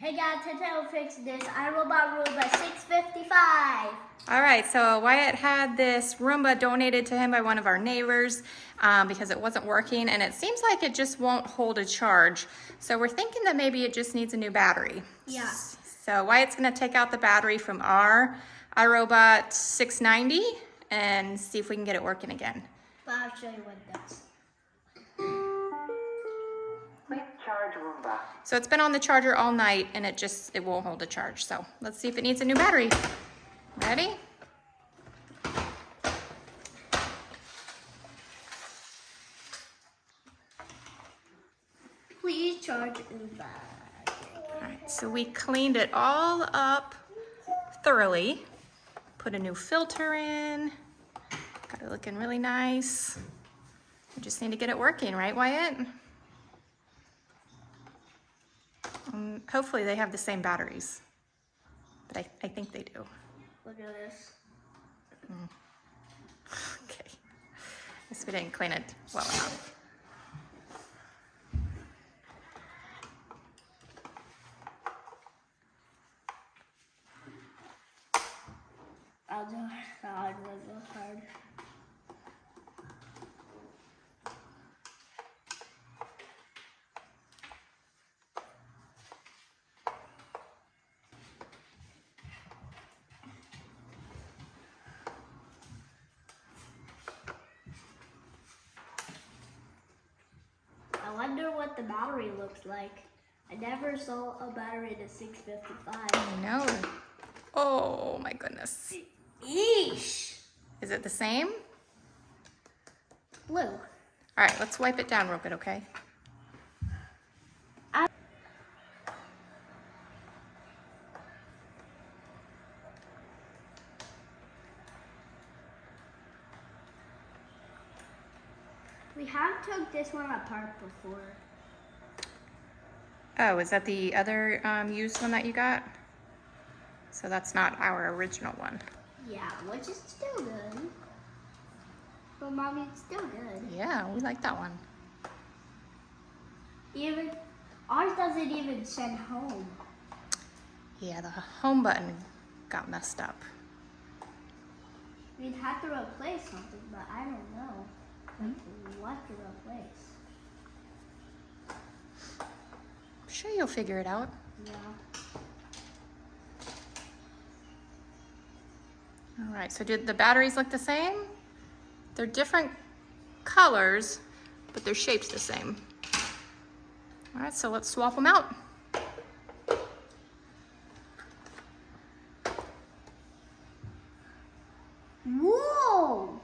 Hey guys, today we'll fix this iRobot Roomba 655. All right, so Wyatt had this Roomba donated to him by one of our neighbors because it wasn't working, and it seems like it just won't hold a charge. So we're thinking that maybe it just needs a new battery. Yeah. So Wyatt's gonna take out the battery from our iRobot 690 and see if we can get it working again. But I'll show you what it does. Please charge Roomba. So it's been on the charger all night and it won't hold a charge. So let's see if it needs a new battery. Ready? Please charge Roomba. All right, so we cleaned it all up thoroughly. Put a new filter in. Got it looking really nice. We just need to get it working, right, Wyatt? Hopefully they have the same batteries, but I think they do. Look at this. Okay, guess we didn't clean it well enough. I'll do the hard one, the hard. I wonder what the battery looks like. I never saw a battery in a 655. I know. Oh my goodness. Eesh! Is it the same? Blue. All right, let's wipe it down real good, okay? We have took this one apart before. Oh, is that the other used one that you got? So that's not our original one. Yeah, which is still good. But Mommy, it's still good. Yeah, we like that one. Even ours doesn't even send home. Yeah, the home button got messed up. We'd have to replace something, but I don't know what to replace. I'm sure you'll figure it out. Yeah. All right, so did the batteries look the same? They're different colors, but their shape's the same. All right, so let's swap them out. Whoa!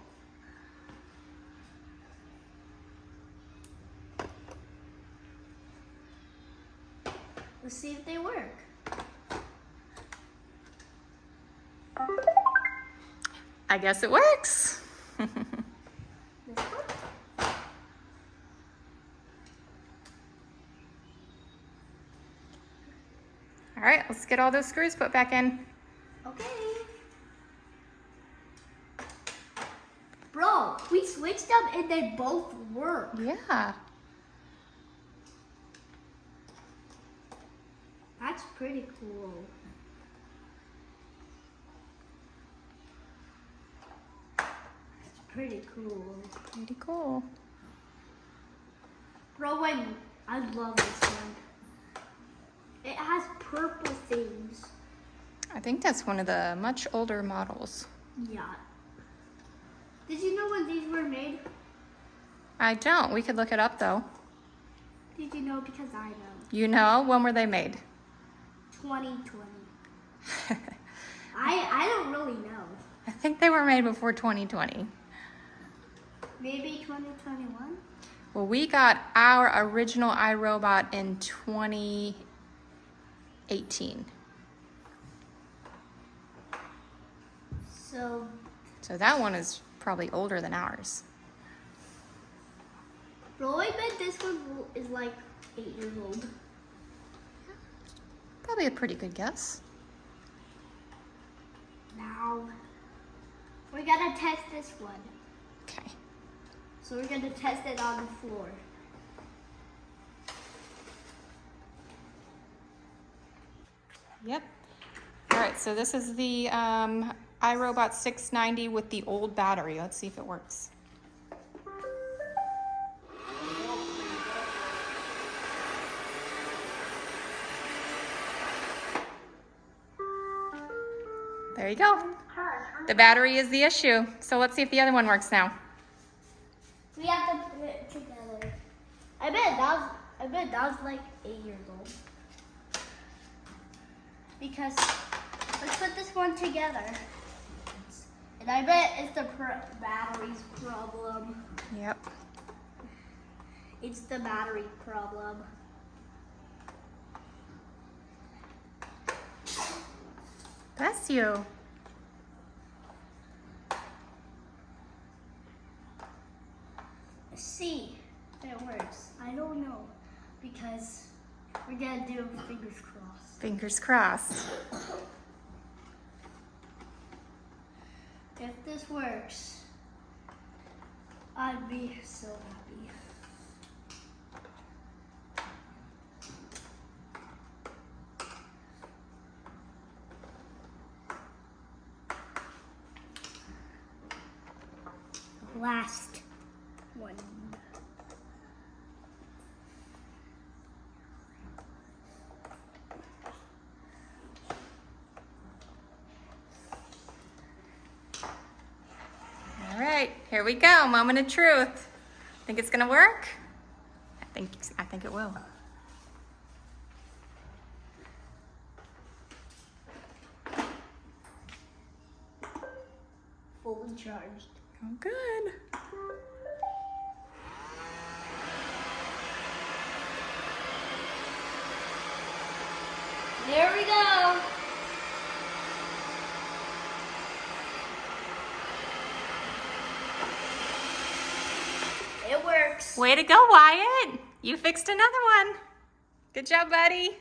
Let's see if they work. I guess it works. This one? All right, let's get all those screws put back in. Okay. Bro, we switched them and they both work. Yeah. That's pretty cool. That's pretty cool. Pretty cool. Bro, I love this one. It has purple things. I think that's one of the much older models. Yeah. Did you know when these were made? I don't. We could look it up though. Did you know? Because I know. You know, when were they made? 2020. I don't really know. I think they were made before 2020. Maybe 2021? Well, we got our original iRobot in 2018. So that one is probably older than ours. bro, I bet this one is like 8 years old. Probably a pretty good guess. Now, we're gonna test this one. Okay. So we're gonna test it on the floor. Yep. All right, so this is the iRobot 690 with the old battery. Let's see if it works. There you go. The battery is the issue. So let's see if the other one works now. We have to put it together. I bet that was like 8 years old. Because let's put this one together. And I bet it's the battery's problem. Yep. It's the battery problem. Bless you. Let's see if it works. I don't know. Because we're gonna do fingers crossed. Fingers crossed. If this works, I'd be so happy. Last one. All right, here we go. Moment of truth. Think it's gonna work? I think it will. Fully charged. Oh, good. There we go. It works. Way to go, Wyatt. You fixed another one. Good job, buddy.